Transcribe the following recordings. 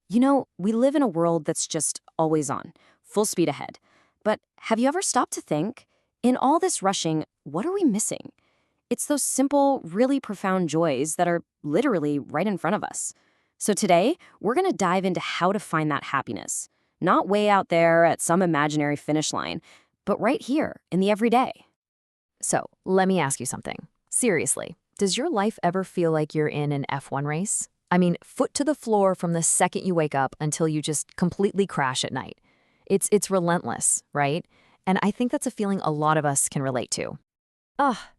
We live in a world that's just always on, full speed ahead. But have you ever stopped to think? In all this rushing, what are we missing? It's those simple, really profound joys that are literally right in front of us. So today, we're going to dive into how to find that happiness. Not way out there at some imaginary finish line, but right here in the everyday. So, let me ask you something. Seriously, does your life ever feel like you're in an F1 race? I mean, foot to the floor from the second you wake up until you just completely crash at night. It's relentless, right? And I think that's a feeling a lot of us can relate to.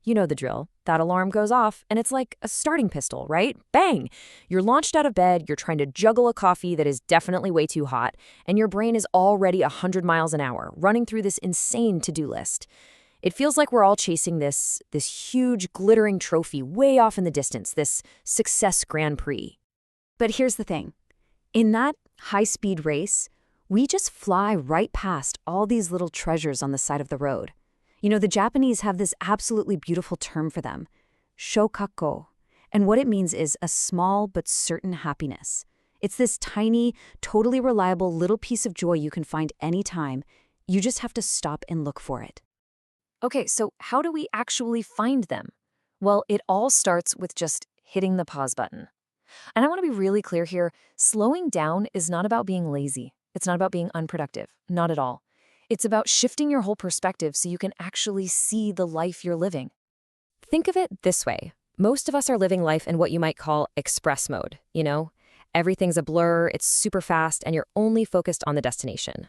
You know the drill. That alarm goes off, and it's like a starting pistol, right? Bang! You're launched out of bed, you're trying to juggle a coffee that is definitely way too hot, and your brain is already 100 miles an hour, running through this insane to-do list. It feels like we're all chasing this huge, glittering trophy way off in the distance, this success Grand Prix. But here's the thing. In that high-speed race, we just fly right past all these little treasures on the side of the road. The Japanese have this absolutely beautiful term for them, shokako. And what it means is a small but certain happiness. It's this tiny, totally reliable little piece of joy you can find anytime. You just have to stop and look for it. Okay, so how do we actually find them? Well, it all starts with just hitting the pause button. And I want to be really clear here, slowing down is not about being lazy. It's not about being unproductive, not at all. It's about shifting your whole perspective so you can actually see the life you're living. Think of it this way. Most of us are living life in what you might call express mode. Everything's a blur, it's super fast, and you're only focused on the destination.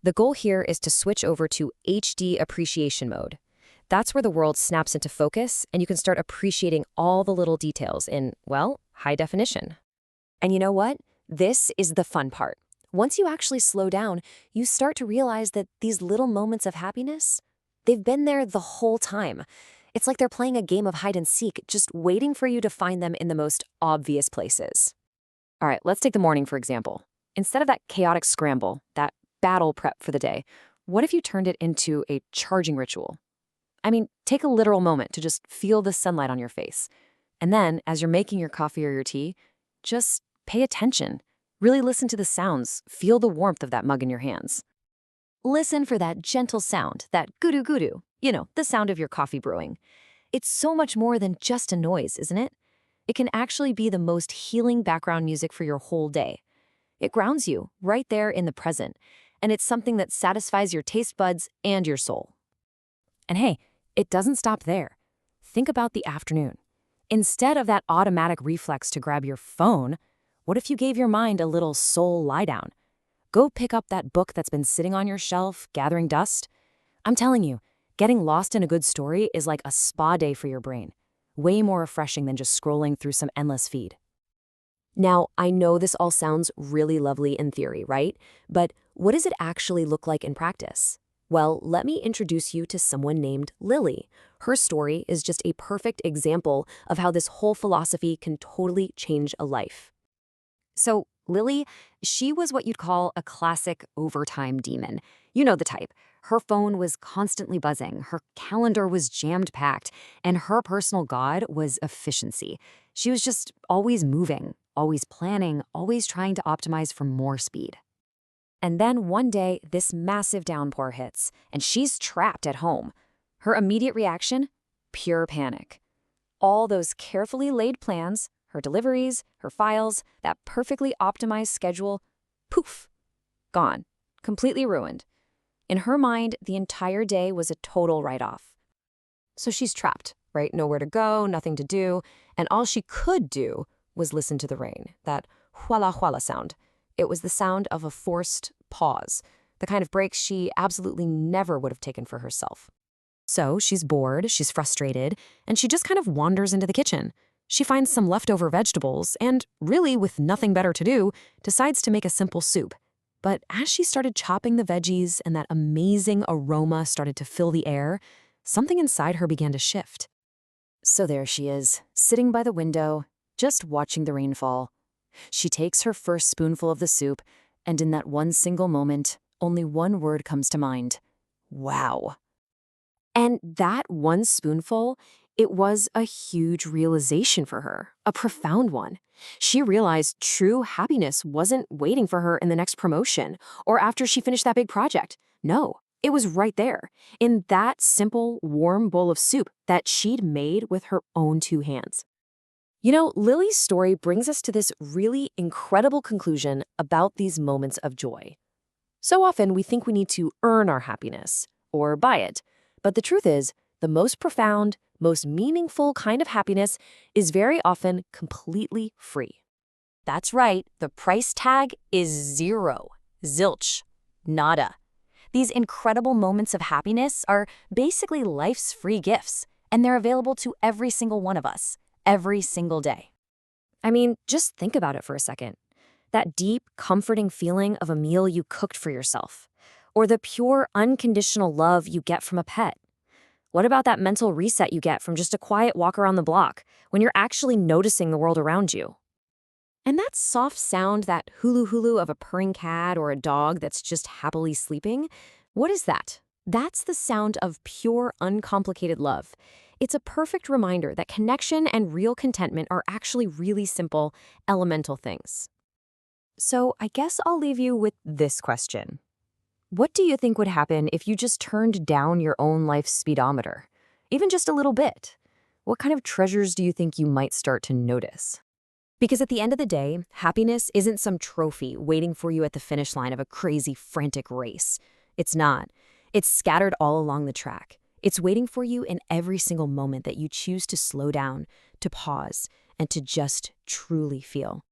The goal here is to switch over to HD appreciation mode. That's where the world snaps into focus and you can start appreciating all the little details in, well, high definition. And you know what? This is the fun part. Once you actually slow down, you start to realize that these little moments of happiness, they've been there the whole time. It's like they're playing a game of hide and seek, just waiting for you to find them in the most obvious places. All right, let's take the morning, for example. Instead of that chaotic scramble, that battle prep for the day, what if you turned it into a charging ritual? I mean, take a literal moment to just feel the sunlight on your face. And then, as you're making your coffee or your tea, just pay attention. Really listen to the sounds, feel the warmth of that mug in your hands. Listen for that gentle sound, that guru, the sound of your coffee brewing. It's so much more than just a noise, isn't it? It can actually be the most healing background music for your whole day. It grounds you right there in the present, and it's something that satisfies your taste buds and your soul. And hey, it doesn't stop there. Think about the afternoon. Instead of that automatic reflex to grab your phone, what if you gave your mind a little soul lie down? Go pick up that book that's been sitting on your shelf, gathering dust. I'm telling you, getting lost in a good story is like a spa day for your brain. Way more refreshing than just scrolling through some endless feed. Now, I know this all sounds really lovely in theory, right? But what does it actually look like in practice? Well, let me introduce you to someone named Lily. Her story is just a perfect example of how this whole philosophy can totally change a life. So Lily, she was what you'd call a classic overtime demon. You know the type. Her phone was constantly buzzing, her calendar was jammed-packed, and her personal god was efficiency. She was just always moving, always planning, always trying to optimize for more speed. And then one day, this massive downpour hits, and she's trapped at home. Her immediate reaction? Pure panic. All those carefully laid plans, her deliveries, her files, that perfectly optimized schedule, poof, gone, completely ruined. In her mind, the entire day was a total write-off. So she's trapped, right? Nowhere to go, nothing to do, and all she could do was listen to the rain, that huala huala sound. It was the sound of a forced pause, the kind of break she absolutely never would have taken for herself. So she's bored, she's frustrated, and she just kind of wanders into the kitchen. She finds some leftover vegetables and, really with nothing better to do, decides to make a simple soup. But as she started chopping the veggies and that amazing aroma started to fill the air, something inside her began to shift. So there she is, sitting by the window, just watching the rain fall. She takes her first spoonful of the soup, and in that one single moment, only one word comes to mind. Wow. And that one spoonful, It was a huge realization for her, a profound one. She realized true happiness wasn't waiting for her in the next promotion or after she finished that big project. No, it was right there, in that simple, warm bowl of soup that she'd made with her own two hands. You know, Lily's story brings us to this really incredible conclusion about these moments of joy. So often we think we need to earn our happiness or buy it, but the truth is, the most profound, most meaningful kind of happiness is very often completely free. That's right, the price tag is zero. Zilch. Nada. These incredible moments of happiness are basically life's free gifts, and they're available to every single one of us, every single day. I mean, just think about it for a second. That deep, comforting feeling of a meal you cooked for yourself, or the pure, unconditional love you get from a pet. What about that mental reset you get from just a quiet walk around the block when you're actually noticing the world around you? And that soft sound, that hulu hulu of a purring cat or a dog that's just happily sleeping, what is that? That's the sound of pure, uncomplicated love. It's a perfect reminder that connection and real contentment are actually really simple, elemental things. So I guess I'll leave you with this question. What do you think would happen if you just turned down your own life's speedometer? Even just a little bit. What kind of treasures do you think you might start to notice? Because at the end of the day, happiness isn't some trophy waiting for you at the finish line of a crazy, frantic race. It's not. It's scattered all along the track. It's waiting for you in every single moment that you choose to slow down, to pause, and to just truly feel.